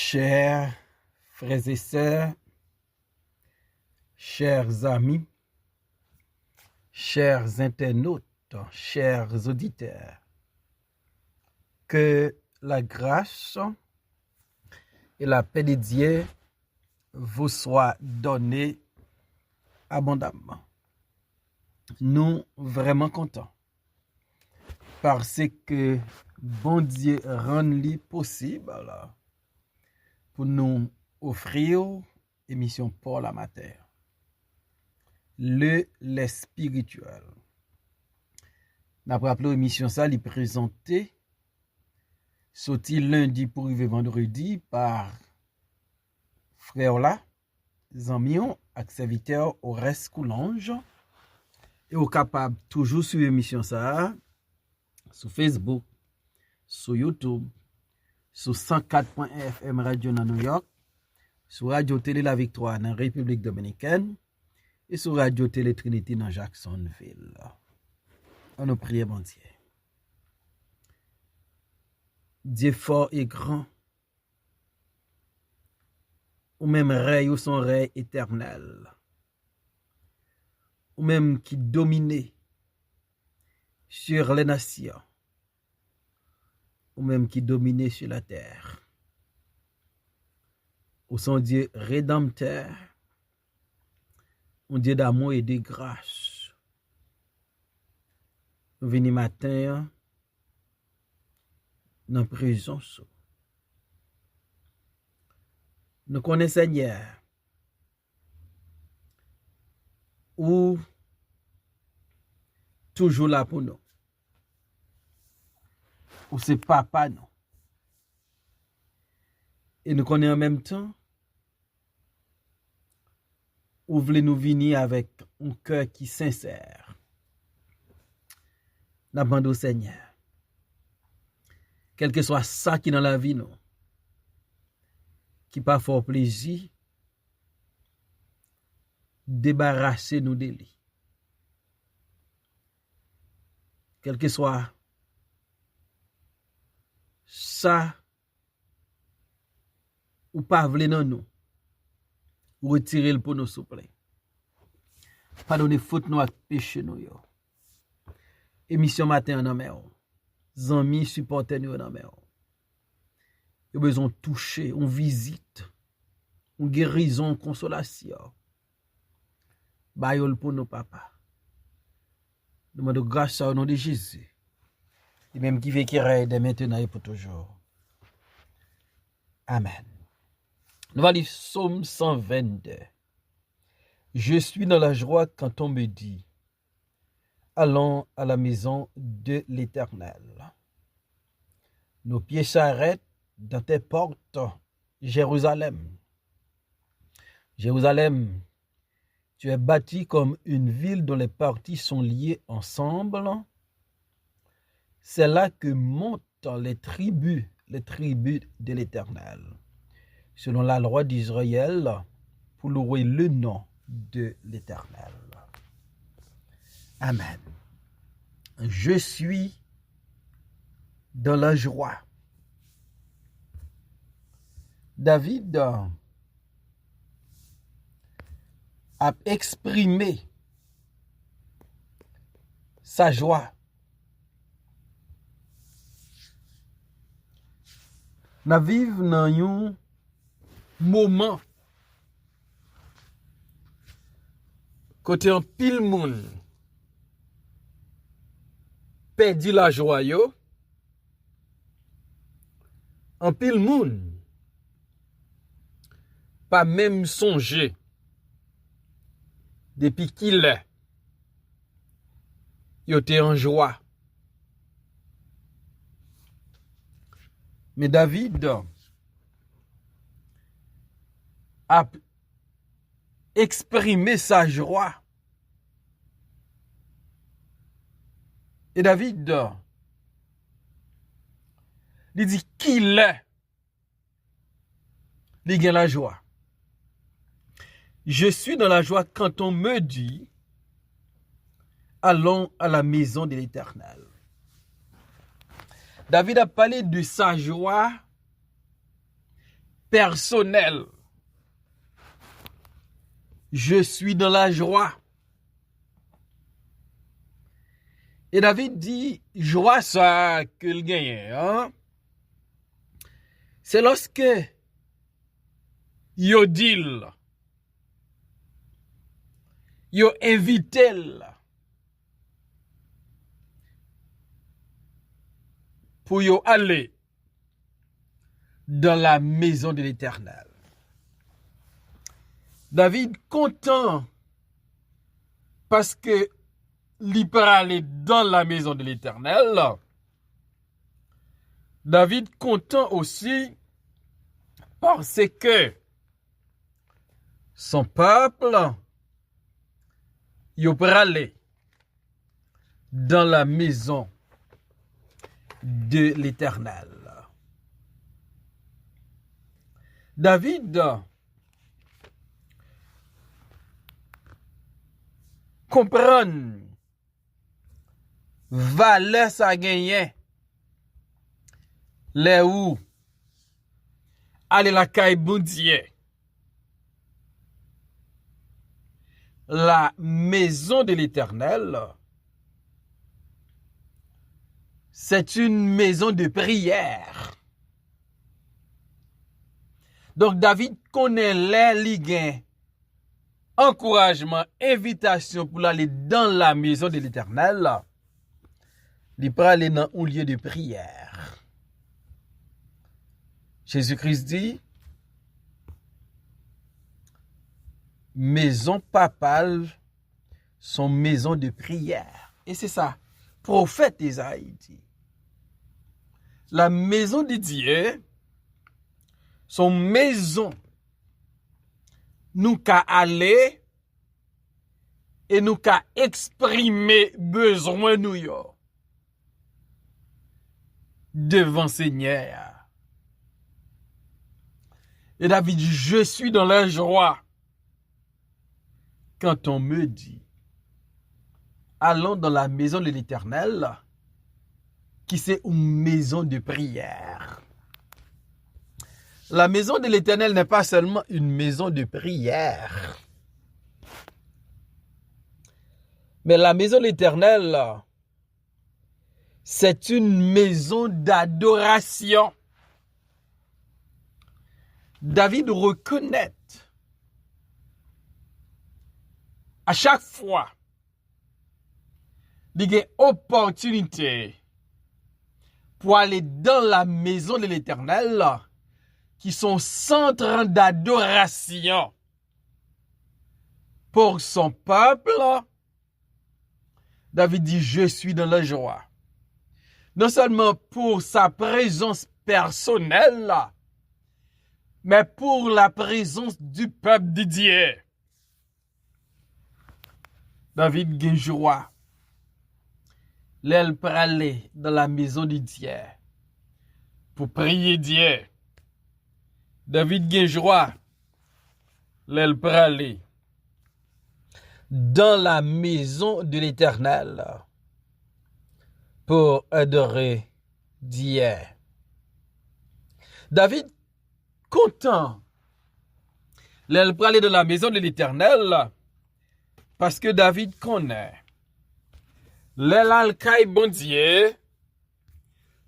Chers frères et sœurs, chers amis, chers internautes, chers auditeurs, que la grâce et la paix de Dieu vous soient données abondamment. Nous vraiment contents parce que bon Dieu rend-lui possible pour nous offrir émission pour la matière. Les spirituel. N'a pas rappelé émission ça, il présenté sorti lundi pour arriver vendredi par frère là, Zamion, avec serviteur au reste Coulange et au capable toujours sur émission ça sur Facebook, sur YouTube, sur 104.1 FM Radio dans New York, sur Radio Télé La Victoire dans République Dominicaine et sur Radio Télé Trinity dans Jacksonville. On nous prie, bon Dieu. Dieu fort et grand, ou même règne ou son règne éternel, ou même qui domine sur les nations, ou même qui domine sur la terre. Ou son Dieu rédempteur, un Dieu d'amour et de grâce. Nous venons matin dans la prison. Nous connaissons Seigneur, ou toujours là pour nous. Ou c'est papa nous. Et nous connaissons en même temps, ou voulez nous venir avec un cœur qui sincère. N'abandon au Seigneur. Quel que soit ça qui dans la vie nous, qui pas fort plaisir, débarrasser nous de lui. Quel que soit ça ou pas vle dans nous, ou retirer le pour nous souple. Pardonnez faute nous ak péché nous yo. Émission matin en main. Zami supporter nous en main. Yo besoin toucher, on visite, on guérison, consolation. Bayol pour nous papa. Demande grâce au nom de Jésus. Et même qui fait qu'il règne dès maintenant et pour toujours. Amen. Nous allons lire Psaume 122. Je suis dans la joie quand on me dit, allons à la maison de l'Éternel. Nos pieds s'arrêtent dans tes portes, Jérusalem. Jérusalem, tu es bâtie comme une ville dont les parties sont liées ensemble. C'est là que montent les tribus de l'Éternel, selon la loi d'Israël, pour louer le nom de l'Éternel. Amen. Je suis dans la joie. David a exprimé sa joie. Nous vivons dans un moment côté un pile moun perdu la joie yo, un pile moun pas même songer depuis qu'il est yo te en joie. Mais David a exprimé sa joie. Et David, il dit qu'il est. Il a la joie. Je suis dans la joie quand on me dit, allons à la maison de l'Éternel. David a parlé de sa joie personnel. Je suis dans la joie. Et David dit, joie ça que le gagne, hein? C'est lorsque yo dit, yo invité pour yo aller dans la maison de l'Éternel. David content parce que il peut aller dans la maison de l'Éternel. David content aussi parce que son peuple il peut aller dans la maison de l'Éternel. David comprend valeur ça gagné les où aller la caille bon Dieu. La maison de l'Éternel, c'est une maison de prière. Donc David connaît les ligues, encouragement, invitation pour aller dans la maison de l'Éternel. Il peut aller dans un lieu de prière. Jésus-Christ dit, maison papale sont maison de prière. Et c'est ça, prophète Isaïe dit. La maison de Dieu, son maison, nous qu'à aller et nous qu'à exprimer besoin nous yo devant Seigneur. Et David dit, je suis dans la joie quand on me dit, allons dans la maison de l'Éternel, qui c'est une maison de prière. La maison de l'Éternel n'est pas seulement une maison de prière, mais la maison de l'Éternel, c'est une maison d'adoration. David reconnaît à chaque fois il y a une opportunité pour aller dans la maison de l'Éternel qui sont centre d'adoration pour son peuple. David dit, je suis dans la joie. Non seulement pour sa présence personnelle, mais pour la présence du peuple de Dieu. David a joie. L'aile pour aller dans la maison de Dieu pour prier Dieu. David a joie. L'aile pour aller dans la maison de l'Éternel pour adorer Dieu. David content. L'aile pour aller dans la maison de l'Éternel parce que David connaît. L'alcaï bon Dieu,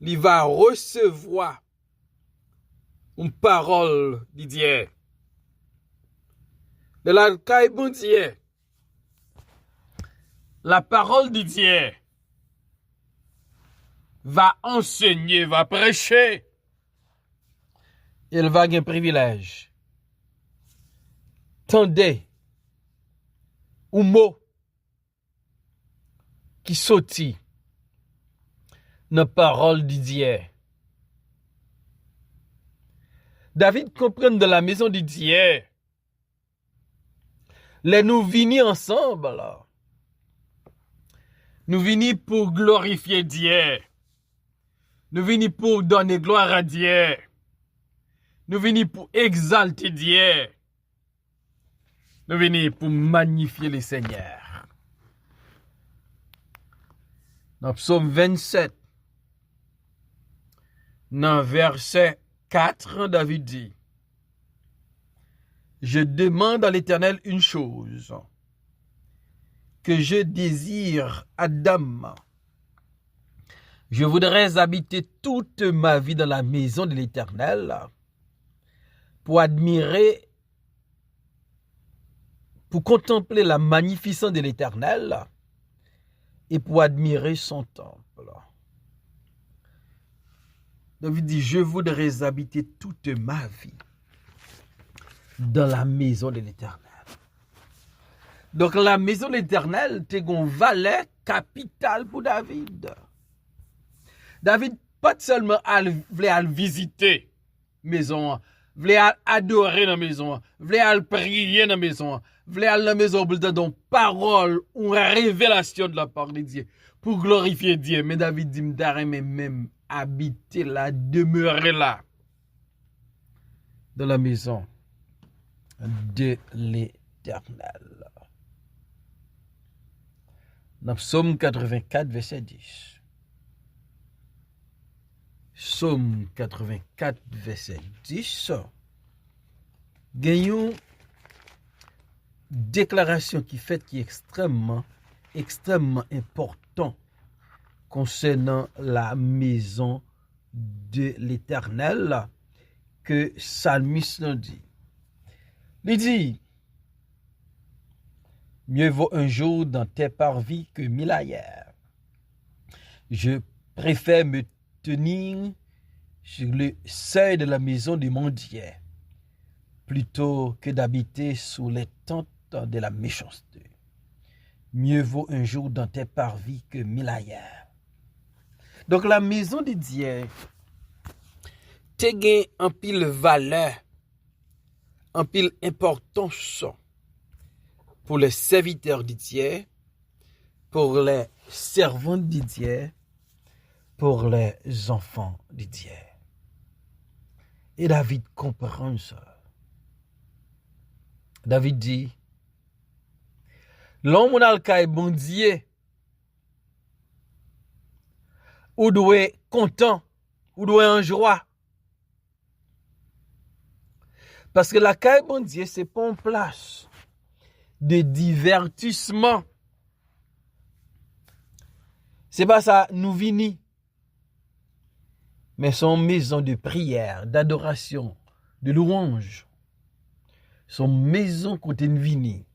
il va recevoir une parole de Dieu. L'alcaï bon Dieu, la parole de Dieu va enseigner, va prêcher. Il va avoir un privilège. Tendez, un mot qui sortit dans la parole de Dieu. David comprend de la maison de Dieu. Les nous venus ensemble. Nous venus pour glorifier Dieu. Nous venus pour donner gloire à Dieu. Nous venus pour exalter Dieu. Nous venus pour magnifier le Seigneur. Dans Psaume 27, dans verset 4, David dit, je demande à l'Éternel une chose, que je désire, Adam. Je voudrais habiter toute ma vie dans la maison de l'Éternel pour admirer, pour contempler la magnificence de l'Éternel et pour admirer son temple. David dit, je voudrais habiter toute ma vie dans la maison de l'Éternel. Donc la maison de l'Éternel, c'est une valeur capitale pour David. David pas seulement voulait visiter la maison, voulait adorer dans la maison, voulait prier dans la maison, voulait aller dans la maison pour donner une parole ou une révélation de la part de Dieu, pour glorifier Dieu. Mais David dit, mais même habiter là, demeurer là, dans la maison de l'Éternel. Dans Psaume 84, verset 10. Psaume 84, verset 10. Gagnons déclaration qui est extrêmement important concernant la maison de l'Éternel que Psalmiste nous dit. Il dit, mieux vaut un jour dans tes parvis que 1000 ailleurs. Je préfère me tenir sur le seuil de la maison de mon Dieu plutôt que d'habiter sous les tentes de la méchanceté. Mieux vaut un jour dans tes parvis que 1000 ailleurs. Donc la maison de Dieu te gagne en pile valeur, en pile importance pour les serviteurs de Dieu, pour les servants de Dieu, pour les enfants de Dieu. Et David comprend ça. David dit, l'homme n'a le bon Dieu, ou doit être content, ou doit être en joie. Parce que la caille bon Dieu, c'est pas une place de divertissement. C'est pas ça, nous vini. Mais son maison de prière, d'adoration, de louange. Son maison côté nous vini.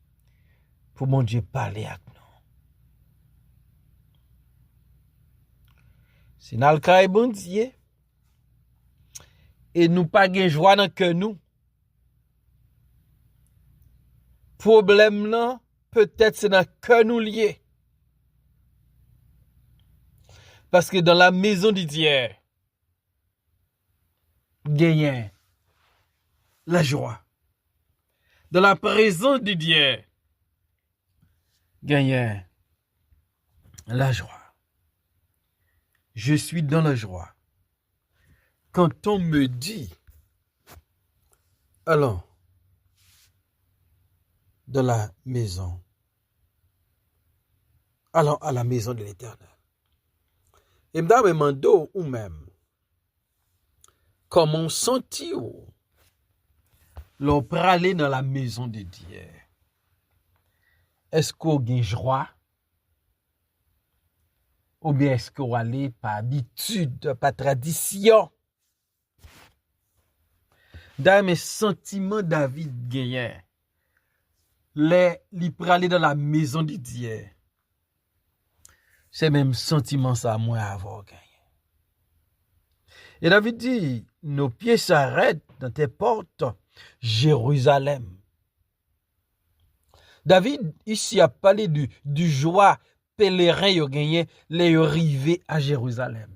Pour mon Dieu parler avec nous. C'est dans le cas bon Dieu. Et nous pas de joie dans que nous. Problème là, peut-être c'est dans que nous lié. Parce que dans la maison de Dieu, gagne la joie. Dans la présence de Dieu, gagne la joie. Je suis dans la joie. Quand on me dit, allons dans la maison, allons à la maison de l'Éternel. Et me demande ou même, comment senti-vous l'on aller dans la maison de Dieu? Est-ce qu'on a joie? Ou bien est-ce qu'on aller par habitude, par tradition? Dans mes sentiments, David gagnait. Les pour aller dans la maison de Dieu. C'est même sentiment ça moi avoir gagné. Et David dit, nos pieds s'arrêtent dans tes portes, Jérusalem. David ici a parlé du joie pèlerin yo gagné les arrivé à Jérusalem.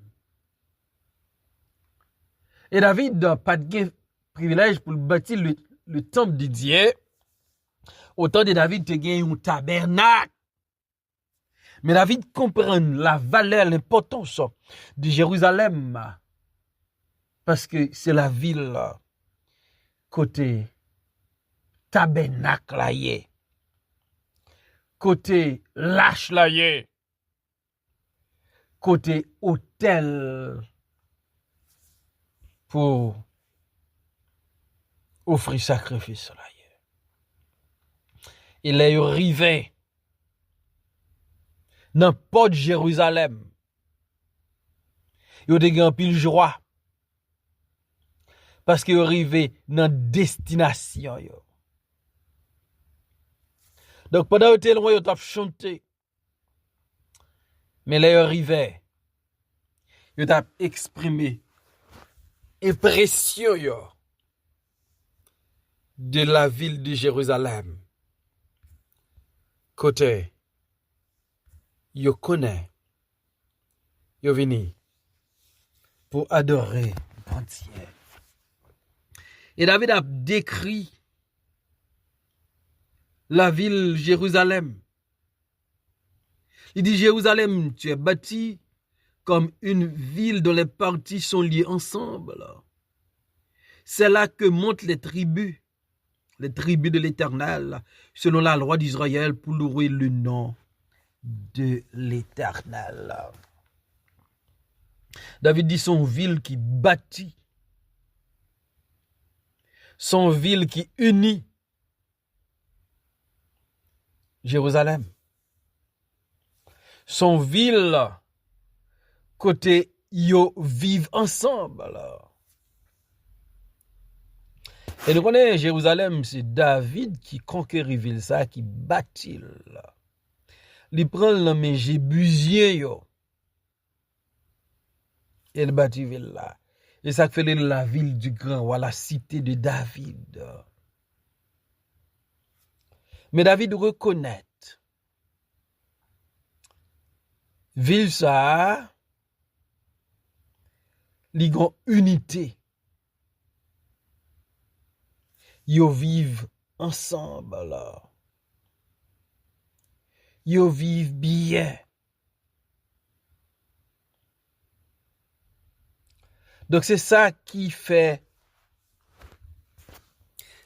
Et David n'a pas de privilège pour bâtir le temple de Dieu. Autant de David te gagné un tabernacle. Mais David comprend la valeur, l'importance de Jérusalem. Parce que c'est la ville côté tabernacle là yé. Côté lâche là yé. Côté hôtel pour offrir sacrifice là yé. il est arrivé dans porte Jérusalem. Yo te gen pile joie parce que arrivé dans destination yo. Donc pendant que loin yo t'a chanté. Mais là arrivé, yo t'a exprimé impression yo de la ville de Jérusalem. Côté yo connaît, yo vini pour adorer bon Dieu. Et David a décrit la ville Jérusalem. Il dit Jérusalem, tu es bâti comme une ville dont les parties sont liées ensemble. C'est là que montent les tribus de l'Éternel, selon la loi d'Israël, pour louer le nom de l'Éternel. David dit son ville qui bâtit, son ville qui unit Jérusalem, son ville côté yo vivent ensemble. Et nous connaissons Jérusalem, c'est David qui conquérit ville ça, qui bâtit là. Il prend le mais Jébusien yo. Et il bâtit ville là. Et ça fait la ville du grand ou la cité de David. Mais David reconnaît ville ça li gon unité. Yo vivent ensemble là. Yo vivent bien. Donc c'est ça qui fait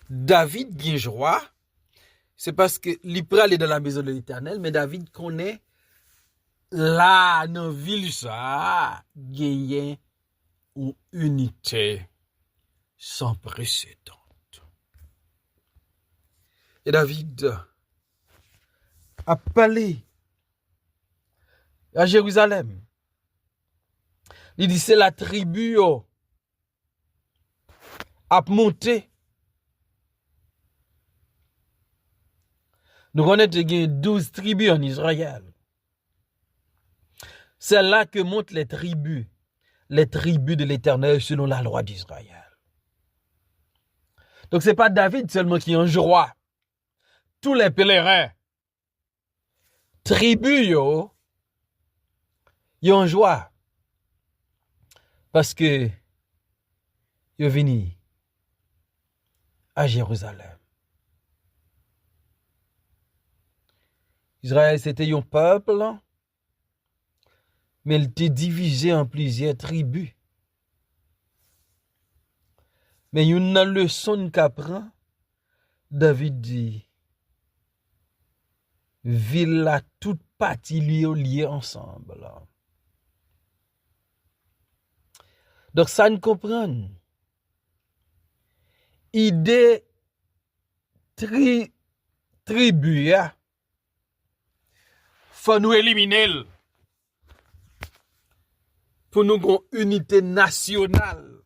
David bien joie. C'est parce que il peut aller dans la maison de l'Éternel, mais David connaît là dans ville ça gagne une unité sans précédent. Et David a parlé à Jérusalem. Il dit c'est la tribu a monté. Nous connaissons qu'il y a 12 tribus en Israël. C'est là que montent les tribus de l'Éternel selon la loi d'Israël. Donc c'est pas David seulement qui est en joie. Tous les pèlerins, tribus yo en joie. Parce que yo vini à Jérusalem. Israël c'était un peuple, mais il était divisé en plusieurs tribus. Mais il y a une leçon qu'apprend, David dit, ville la toute partie liée ensemble. Donc ça nous comprend. Idée tribu, faut nous éliminer pour nous avoir une unité nationale.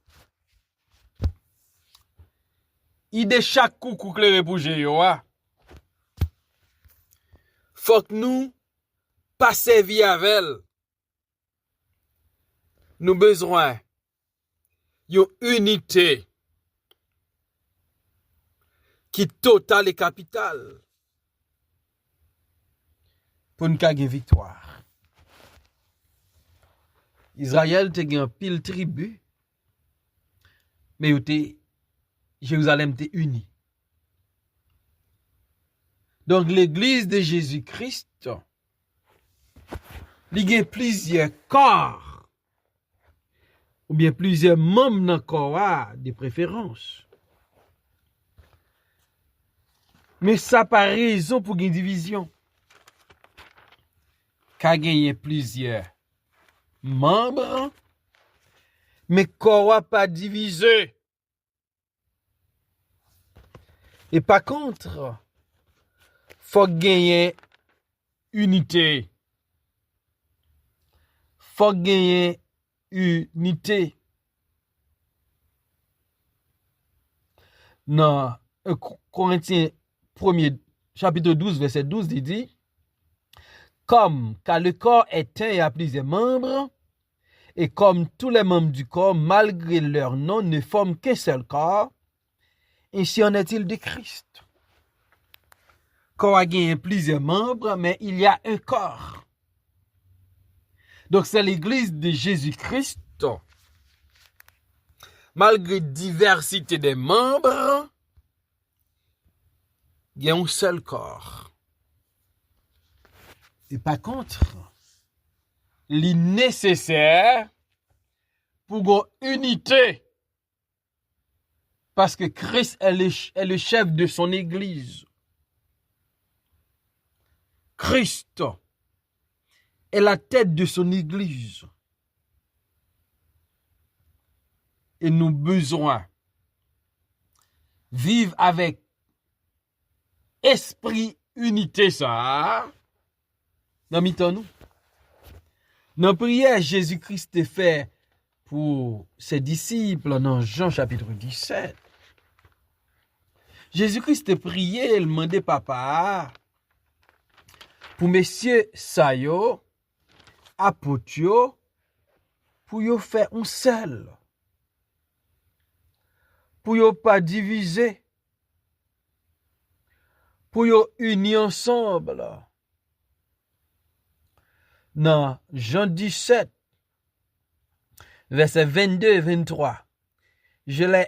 Idée chaque coup clair pour géo. Faut que nous pas servir avec elle. Nous besoin une unité qui totale et capitale pour nous gagner victoire. Israël te gen pile tribu, mais Jérusalem était uni. Donc l'église de Jésus-Christ, il y a plusieurs corps, ou bien plusieurs membres dans le corps de préférence. Mais ça pas raison pour une division. Qu'a gagné plusieurs membres, mais corps pas divisé. Et par contre, faut gagner unité. Faut gagner unité. Dans 1 Corinthiens 1er chapitre 12 verset 12 il dit comme car le corps est un et a plusieurs membres et comme tous les membres du corps malgré leur nom ne forment qu'un seul corps, ainsi en est-il de Christ. Corps a gagné plusieurs membres mais il y a un corps. Donc c'est l'église de Jésus-Christ. Malgré diversité des membres, il y a un seul corps. Et par contre, il est nécessaire pour une unité. Parce que Christ est le chef de son église. Christ est la tête de son église. Et nous avons besoin de vivre avec esprit unité ça. Dans nous. Dans prière Jésus-Christ fait pour ses disciples dans Jean chapitre 17. Jésus-Christ prié, il demandait papa pour messieurs Sayo, apôtres, pour yo faire un seul. Pour yo pas diviser. Pour yo unir ensemble. Dans Jean 17, versets 22 et 23, je leur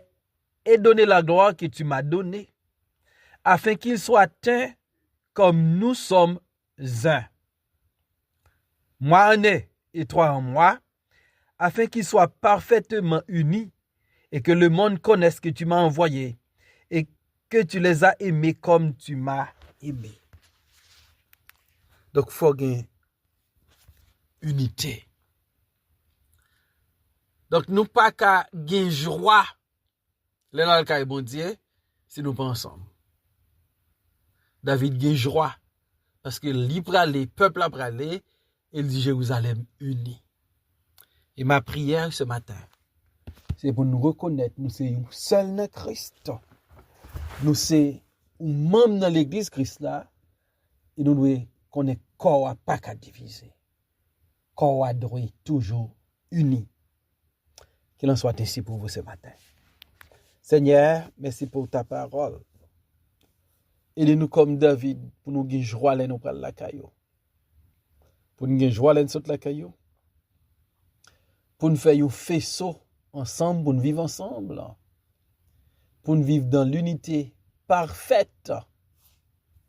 ai donné la gloire que tu m'as donnée, afin qu'ils soient un comme nous sommes un. Moi en eux et toi en moi, afin qu'ils soient parfaitement unis et que le monde connaisse que tu m'as envoyé et que tu les as aimés comme tu m'as aimé. Donc, il faut gagner unité. Donc, nous pas qu'à gagner joie, le bon Dieu, si nous pas ensemble. David gagne joie, parce que le peuple a pralé, il dit Jérusalem uni. Et ma prière ce matin, c'est pour nous reconnaître, nous sommes seuls dans Christ. Nous sommes membres dans l'église Christ là, et nous devons connaître corps pas qu'à diviser. Corps doit toujours uni. Qu'il en soit ainsi pour vous ce matin. Seigneur, merci pour ta parole. Aidez-nous comme David pour nous gagner joie là nous prendre la caillou. Pour nous gagner joie là nous la caillou. Pour nous faire un faisceau ensemble, pour nous vivre ensemble. Pour nous vivre dans l'unité parfaite.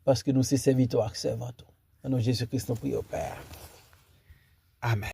Parce que nous sommes serviteurs servants. En nom de Jésus-Christ, nous prions au Père. Amen.